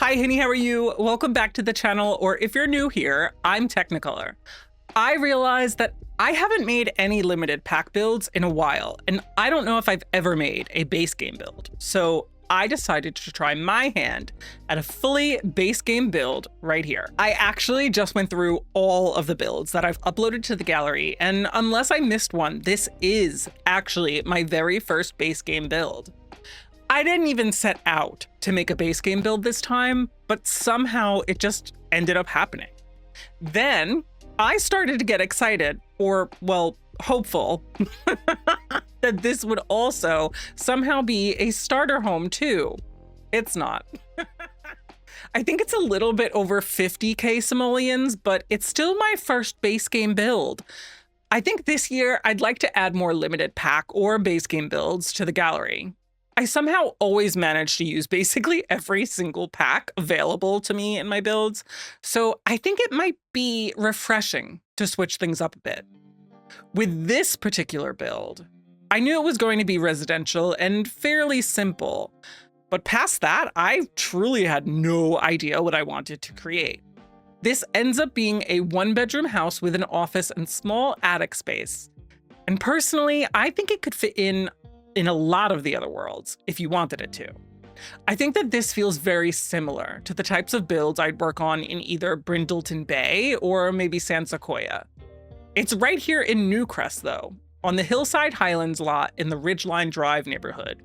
Hi, Henny, how are you? Welcome back to the channel, or if you're new here, I'm Teknikolour. I realized that I haven't made any limited pack builds in a while, and I don't know if I've ever made a base game build. So I decided to try my hand at a fully base game build right here. I actually just went through all of the builds that I've uploaded to the gallery, and unless I missed one, this is actually my very first base game build. I didn't even set out to make a base game build this time, but somehow it just ended up happening. Then I started to get excited, or, well, hopeful, that this would also somehow be a starter home too. It's not. I think it's a little bit over 50k simoleons, but it's still my first base game build. I think this year I'd like to add more limited pack or base game builds to the gallery. I somehow always manage to use basically every single pack available to me in my builds, so I think it might be refreshing to switch things up a bit. With this particular build, I knew it was going to be residential and fairly simple, but past that, I truly had no idea what I wanted to create. This ends up being a one-bedroom house with an office and small attic space. And personally, I think it could fit in a lot of the other worlds if you wanted it to. I think that this feels very similar to the types of builds I'd work on in either Brindleton Bay or maybe San Sequoia. It's right here in Newcrest though, on the Hillside Highlands lot in the Ridgeline Drive neighborhood.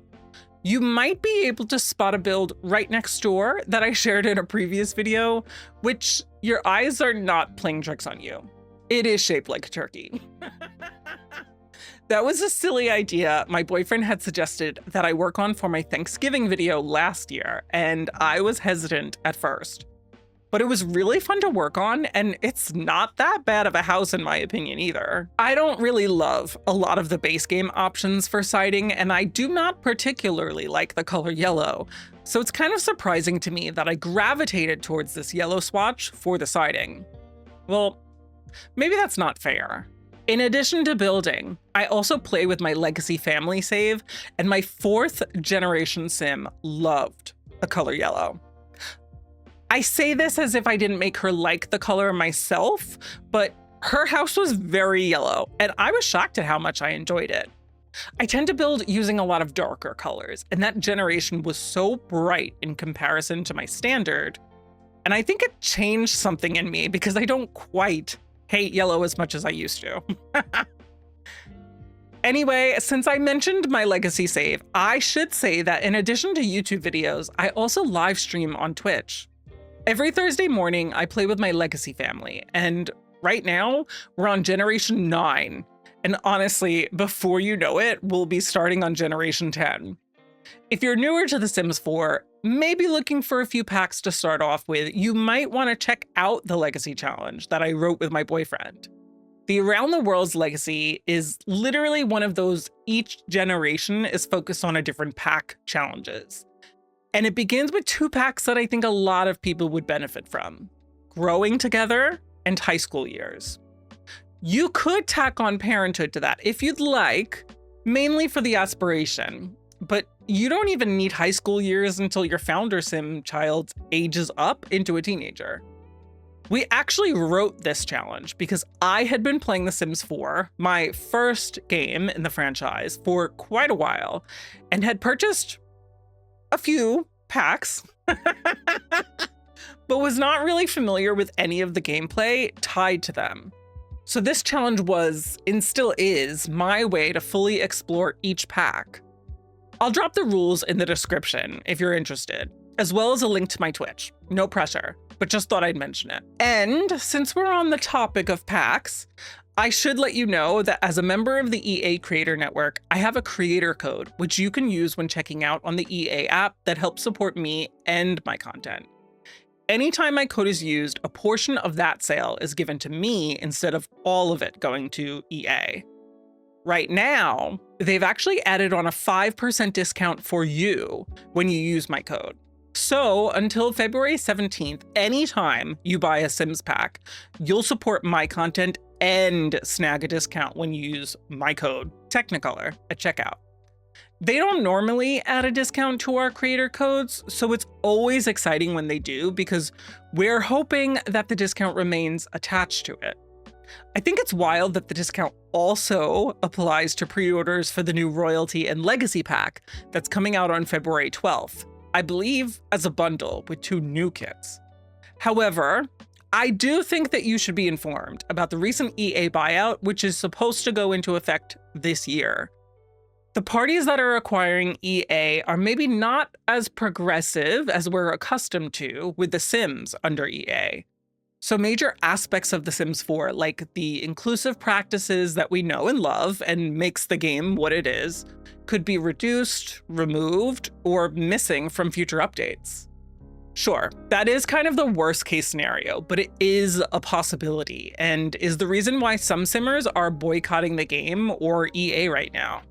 You might be able to spot a build right next door that I shared in a previous video, which your eyes are not playing tricks on you. It is shaped like a turkey. That was a silly idea my boyfriend had suggested that I work on for my Thanksgiving video last year, and I was hesitant at first. But it was really fun to work on, and it's not that bad of a house in my opinion either. I don't really love a lot of the base game options for siding, and I do not particularly like the color yellow, so it's kind of surprising to me that I gravitated towards this yellow swatch for the siding. Well, maybe that's not fair. In addition to building, I also play with my legacy family save, and my 4th generation sim loved the color yellow. I say this as if I didn't make her like the color myself, but her house was very yellow, and I was shocked at how much I enjoyed it. I tend to build using a lot of darker colors, and that generation was so bright in comparison to my standard, and I think it changed something in me because I don't quite hate yellow as much as I used to. Anyway, since I mentioned my legacy save, I should say that in addition to YouTube videos, I also live stream on Twitch. Every Thursday morning, I play with my legacy family, and right now, we're on Generation 9. And honestly, before you know it, we'll be starting on Generation 10. If you're newer to The Sims 4, maybe looking for a few packs to start off with, you might want to check out the Legacy Challenge that I wrote with my boyfriend. The Around the World's Legacy is literally one of those each generation is focused on a different pack challenges. And it begins with 2 packs that I think a lot of people would benefit from: Growing Together and High School Years. You could tack on Parenthood to that if you'd like, mainly for the aspiration, but you don't even need high school years until your founder sim child ages up into a teenager. We actually wrote this challenge because I had been playing The Sims 4, my first game in the franchise, for quite a while, and had purchased a few packs, but was not really familiar with any of the gameplay tied to them. So this challenge was, and still is, my way to fully explore each pack. I'll drop the rules in the description if you're interested, as well as a link to my Twitch. No pressure, but just thought I'd mention it. And since we're on the topic of packs, I should let you know that as a member of the EA Creator Network, I have a creator code, which you can use when checking out on the EA app that helps support me and my content. Anytime my code is used, a portion of that sale is given to me instead of all of it going to EA. Right now, they've actually added on a 5% discount for you when you use my code. So until February 17th, anytime you buy a Sims pack, you'll support my content and snag a discount when you use my code, Teknikolour, at checkout. They don't normally add a discount to our creator codes, so it's always exciting when they do because we're hoping that the discount remains attached to it. I think it's wild that the discount also applies to pre-orders for the new Royalty and Legacy pack that's coming out on February 12th, I believe as a bundle with 2 new kits. However, I do think that you should be informed about the recent EA buyout, which is supposed to go into effect this year. The parties that are acquiring EA are maybe not as progressive as we're accustomed to with The Sims under EA. So major aspects of The Sims 4, like the inclusive practices that we know and love and makes the game what it is, could be reduced, removed, or missing from future updates. Sure, that is kind of the worst case scenario, but it is a possibility and is the reason why some Simmers are boycotting the game or EA right now.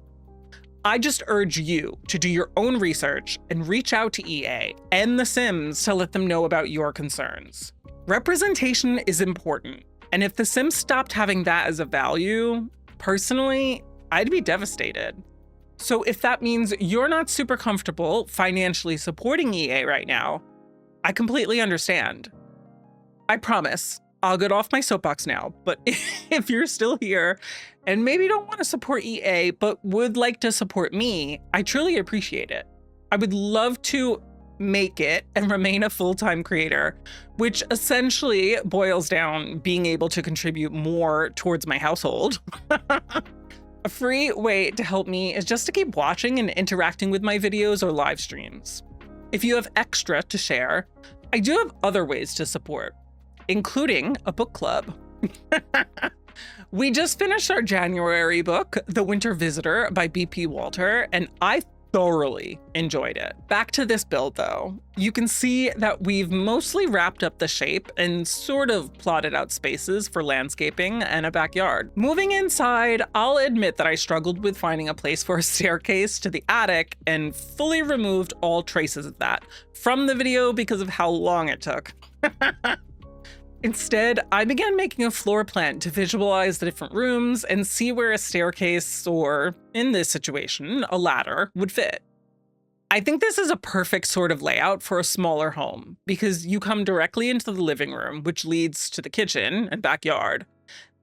I just urge you to do your own research and reach out to EA and The Sims to let them know about your concerns. Representation is important, and if The Sims stopped having that as a value, personally, I'd be devastated. So if that means you're not super comfortable financially supporting EA right now, I completely understand. I promise, I'll get off my soapbox now, but if you're still here and maybe don't want to support EA but would like to support me, I truly appreciate it. I would love to make it and remain a full-time creator, which essentially boils down being able to contribute more towards my household. A free way to help me is just to keep watching and interacting with my videos or live streams. If you have extra to share, I do have other ways to support, including a book club. We just finished our January book, The Winter Visitor by BP Walter, and I thoroughly enjoyed it. Back to this build though. You can see that we've mostly wrapped up the shape and sort of plotted out spaces for landscaping and a backyard. Moving inside, I'll admit that I struggled with finding a place for a staircase to the attic and fully removed all traces of that from the video because of how long it took. Instead, I began making a floor plan to visualize the different rooms and see where a staircase, or in this situation, a ladder, would fit. I think this is a perfect sort of layout for a smaller home because you come directly into the living room, which leads to the kitchen and backyard.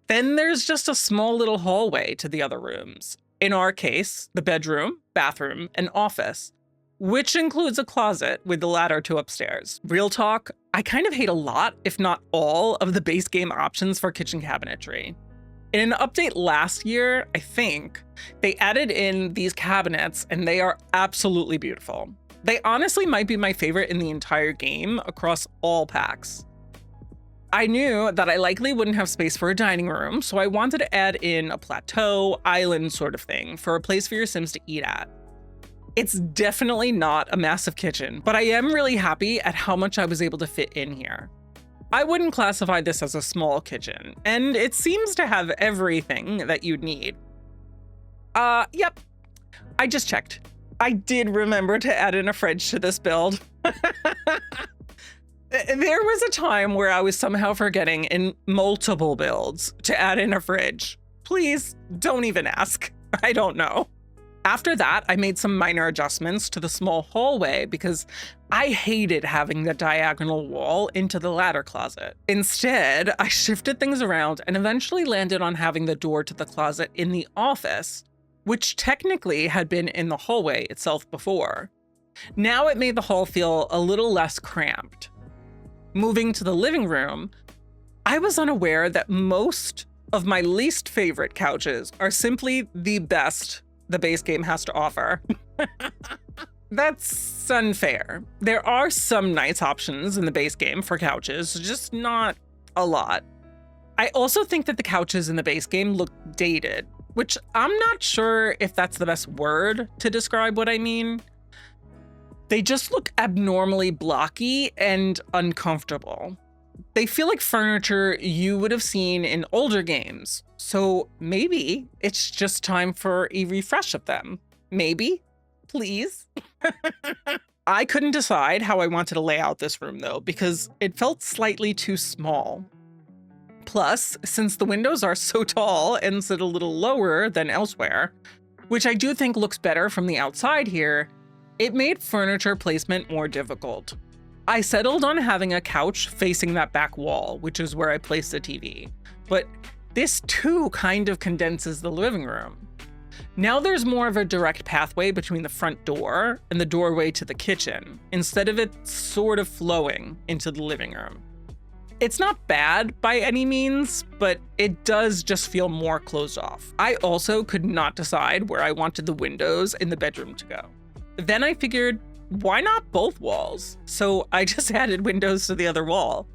Then there's just a small little hallway to the other rooms. In our case, the bedroom, bathroom, and office, which includes a closet with the ladder to upstairs. Real talk, I kind of hate a lot, if not all, of the base game options for kitchen cabinetry. In an update last year, I think, they added in these cabinets and they are absolutely beautiful. They honestly might be my favorite in the entire game across all packs. I knew that I likely wouldn't have space for a dining room, so I wanted to add in a plateau, island sort of thing for a place for your Sims to eat at. It's definitely not a massive kitchen, but I am really happy at how much I was able to fit in here. I wouldn't classify this as a small kitchen, and it seems to have everything that you'd need. Yep, I just checked. I did remember to add in a fridge to this build. There was a time where I was somehow forgetting in multiple builds to add in a fridge. Please don't even ask. I don't know. After that, I made some minor adjustments to the small hallway because I hated having the diagonal wall into the ladder closet. Instead, I shifted things around and eventually landed on having the door to the closet in the office, which technically had been in the hallway itself before. Now it made the hall feel a little less cramped. Moving to the living room, I was unaware that most of my least favorite couches are simply the best the base game has to offer. That's unfair. There are some nice options in the base game for couches, just not a lot. I also think that the couches in the base game look dated, which I'm not sure if that's the best word to describe what I mean. They just look abnormally blocky and uncomfortable. They feel like furniture you would have seen in older games, so maybe it's just time for a refresh of them. Maybe? Please? I couldn't decide how I wanted to lay out this room though, because it felt slightly too small. Plus, since the windows are so tall and sit a little lower than elsewhere, which I do think looks better from the outside here, it made furniture placement more difficult. I settled on having a couch facing that back wall, which is where I placed the TV. But this too kind of condenses the living room. Now there's more of a direct pathway between the front door and the doorway to the kitchen, instead of it sort of flowing into the living room. It's not bad by any means, but it does just feel more closed off. I also could not decide where I wanted the windows in the bedroom to go. Then I figured, why not both walls? So I just added windows to the other wall.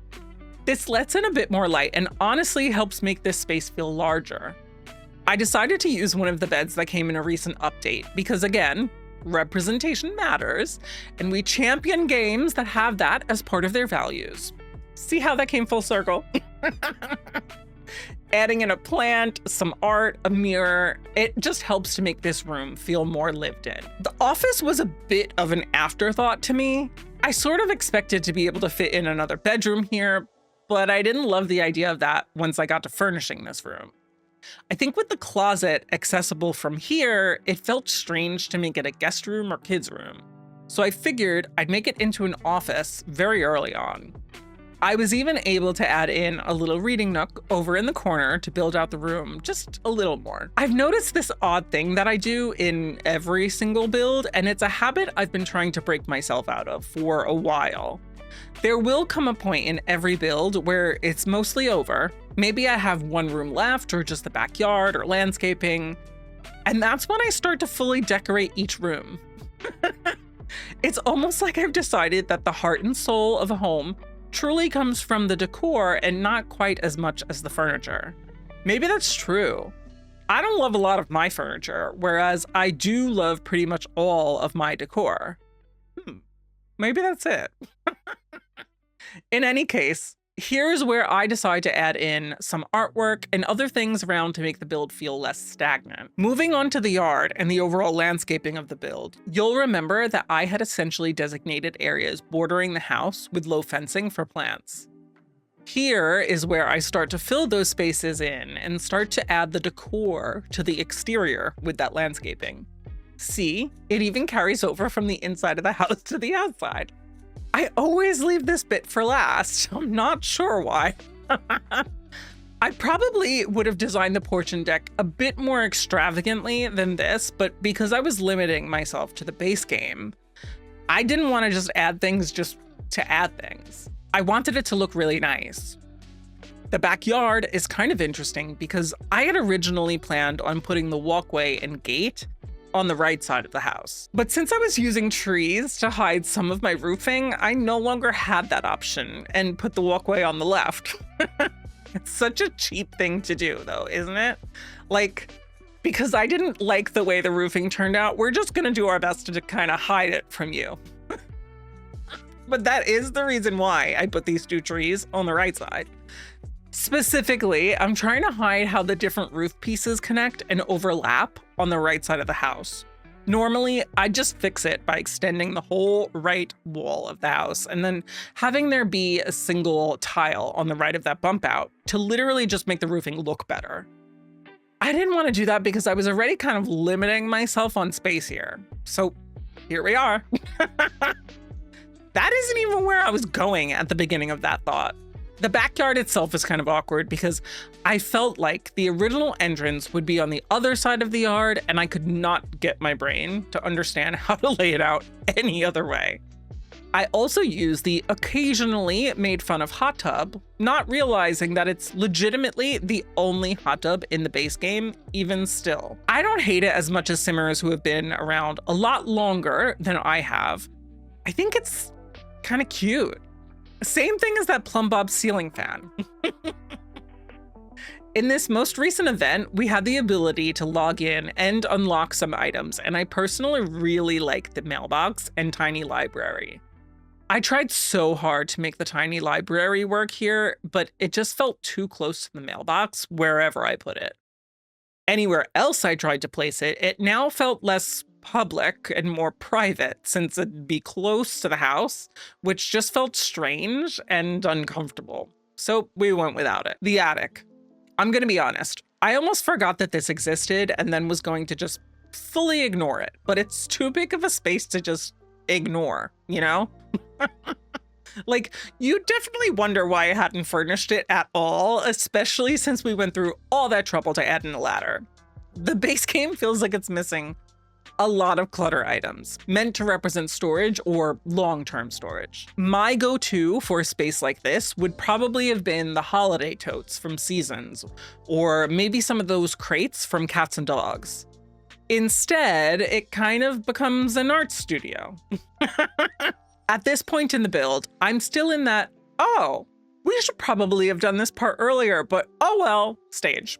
This lets in a bit more light and honestly helps make this space feel larger. I decided to use one of the beds that came in a recent update because, again, representation matters, and we champion games that have that as part of their values. See how that came full circle? Adding in a plant, some art, a mirror, it just helps to make this room feel more lived in. The office was a bit of an afterthought to me. I sort of expected to be able to fit in another bedroom here, but I didn't love the idea of that once I got to furnishing this room. I think with the closet accessible from here, it felt strange to make it a guest room or kids room. So I figured I'd make it into an office very early on. I was even able to add in a little reading nook over in the corner to build out the room just a little more. I've noticed this odd thing that I do in every single build, and it's a habit I've been trying to break myself out of for a while. There will come a point in every build where it's mostly over. Maybe I have one room left or just the backyard or landscaping. And that's when I start to fully decorate each room. It's almost like I've decided that the heart and soul of a home truly comes from the decor and not quite as much as the furniture. Maybe that's true. I don't love a lot of my furniture, whereas I do love pretty much all of my decor. Maybe that's it. In any case, here's where I decide to add in some artwork and other things around to make the build feel less stagnant. Moving on to the yard and the overall landscaping of the build, you'll remember that I had essentially designated areas bordering the house with low fencing for plants. Here is where I start to fill those spaces in and start to add the decor to the exterior with that landscaping. See, it even carries over from the inside of the house to the outside. I always leave this bit for last. I'm not sure why. I probably would have designed the porch and deck a bit more extravagantly than this, but because I was limiting myself to the base game, I didn't want to just add things just to add things. I wanted it to look really nice. The backyard is kind of interesting because I had originally planned on putting the walkway and gate on the right side of the house. But since I was using trees to hide some of my roofing, I no longer had that option and put the walkway on the left. It's such a cheap thing to do though, isn't it? Like, because I didn't like the way the roofing turned out, we're just gonna do our best to kind of hide it from you. But that is the reason why I put these two trees on the right side. Specifically, I'm trying to hide how the different roof pieces connect and overlap on the right side of the house. Normally, I just fix it by extending the whole right wall of the house and then having there be a single tile on the right of that bump out to literally just make the roofing look better. I didn't want to do that because I was already kind of limiting myself on space here. So here we are. That isn't even where I was going at the beginning of that thought. The backyard itself is kind of awkward because I felt like the original entrance would be on the other side of the yard and I could not get my brain to understand how to lay it out any other way. I also use the occasionally made fun of hot tub, not realizing that it's legitimately the only hot tub in the base game, even still. I don't hate it as much as simmers who have been around a lot longer than I have. I think it's kind of cute. Same thing as that Plumb Bob ceiling fan. In this most recent event, we had the ability to log in and unlock some items, and I personally really like the mailbox and tiny library. I tried so hard to make the tiny library work here, but it just felt too close to the mailbox wherever I put it. Anywhere else I tried to place it, it now felt less public and more private since it'd be close to the house, which just felt strange and uncomfortable. So we went without it. The attic. I'm gonna be honest, I almost forgot that this existed and then was going to just fully ignore it, but it's too big of a space to just ignore, you know? Like, you definitely wonder why I hadn't furnished it at all, especially since we went through all that trouble to add in a ladder. The base game feels like it's missing a lot of clutter items meant to represent storage or long-term storage. My go-to for a space like this would probably have been the holiday totes from Seasons, or maybe some of those crates from Cats and Dogs. Instead, it kind of becomes an art studio. At this point in the build, I'm still in that, oh, we should probably have done this part earlier, but oh well, stage.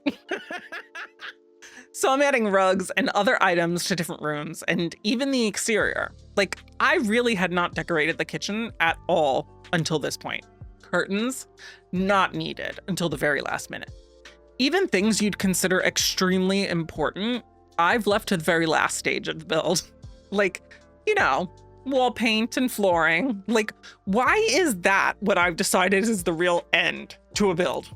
So I'm adding rugs and other items to different rooms and even the exterior. Like, I really had not decorated the kitchen at all until this point. Curtains, not needed until the very last minute. Even things you'd consider extremely important, I've left to the very last stage of the build. Like, you know, wall paint and flooring. Like, why is that what I've decided is the real end to a build?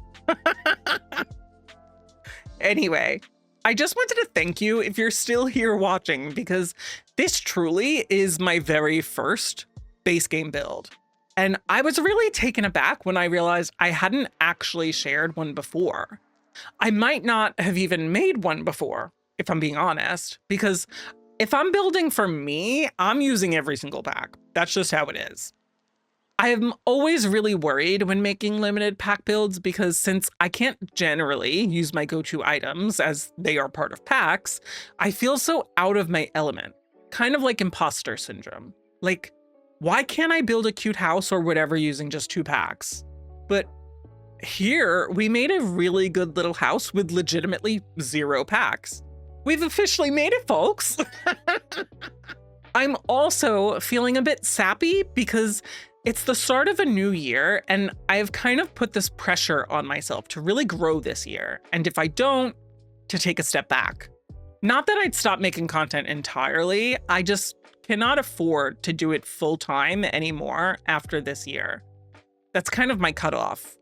Anyway, I just wanted to thank you if you're still here watching, because this truly is my very first base game build. And I was really taken aback when I realized I hadn't actually shared one before. I might not have even made one before, if I'm being honest, because if I'm building for me, I'm using every single pack. That's just how it is. I am always really worried when making limited pack builds because since I can't generally use my go-to items as they are part of packs, I feel so out of my element, kind of like imposter syndrome. Like, why can't I build a cute house or whatever using just 2 packs? But here, we made a really good little house with legitimately 0 packs. We've officially made it, folks. I'm also feeling a bit sappy because it's the start of a new year and I've kind of put this pressure on myself to really grow this year. And if I don't, to take a step back. Not that I'd stop making content entirely, I just cannot afford to do it full time anymore after this year. That's kind of my cutoff.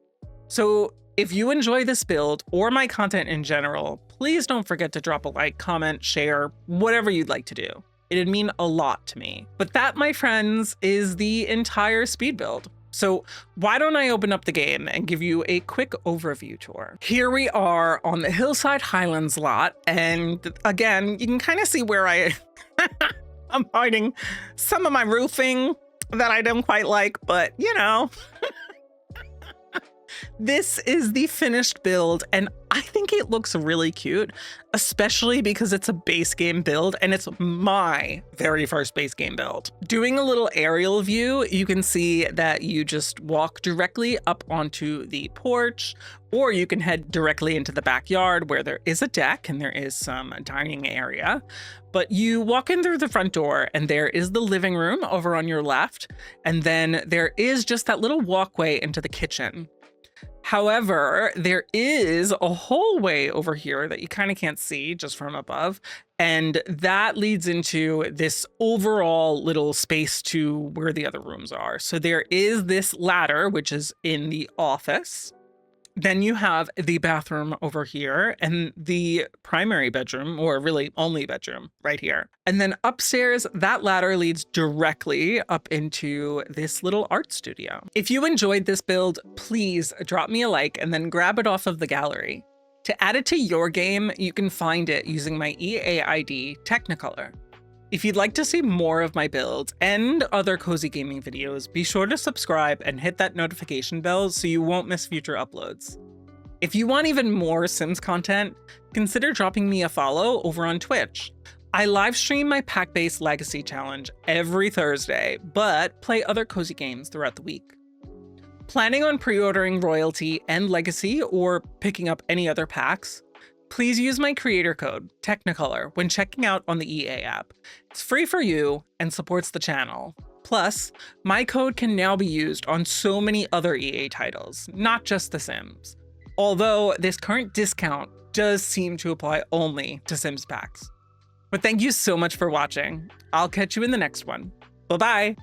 So if you enjoy this build or my content in general, please don't forget to drop a like, comment, share, whatever you'd like to do. It'd mean a lot to me. But that, my friends, is the entire speed build. So why don't I open up the game and give you a quick overview tour. Here we are on the Hillside Highlands lot. And again, you can kind of see where I'm hiding some of my roofing that I don't quite like, but you know. This is the finished build, and I think it looks really cute, especially because it's a base game build, and it's my very first base game build. Doing a little aerial view, you can see that you just walk directly up onto the porch, or you can head directly into the backyard where there is a deck and there is some dining area. But you walk in through the front door and there is the living room over on your left, and then there is just that little walkway into the kitchen. However, there is a hallway over here that you kind of can't see just from above, and that leads into this overall little space to where the other rooms are. So there is this ladder, which is in the office. Then you have the bathroom over here and the primary bedroom, or really only bedroom, right here. And then upstairs, that ladder leads directly up into this little art studio. If you enjoyed this build, please drop me a like and then grab it off of the gallery. To add it to your game, you can find it using my EA ID, Teknikolour. If you'd like to see more of my builds and other cozy gaming videos, be sure to subscribe and hit that notification bell so you won't miss future uploads. If you want even more Sims content, consider dropping me a follow over on Twitch. I live stream my pack-based Legacy Challenge every Thursday, but play other cozy games throughout the week. Planning on pre-ordering Royalty and Legacy or picking up any other packs? Please use my creator code, Teknikolour, when checking out on the EA app. It's free for you and supports the channel. Plus, my code can now be used on so many other EA titles, not just The Sims. Although this current discount does seem to apply only to Sims packs. But thank you so much for watching. I'll catch you in the next one. Bye-bye.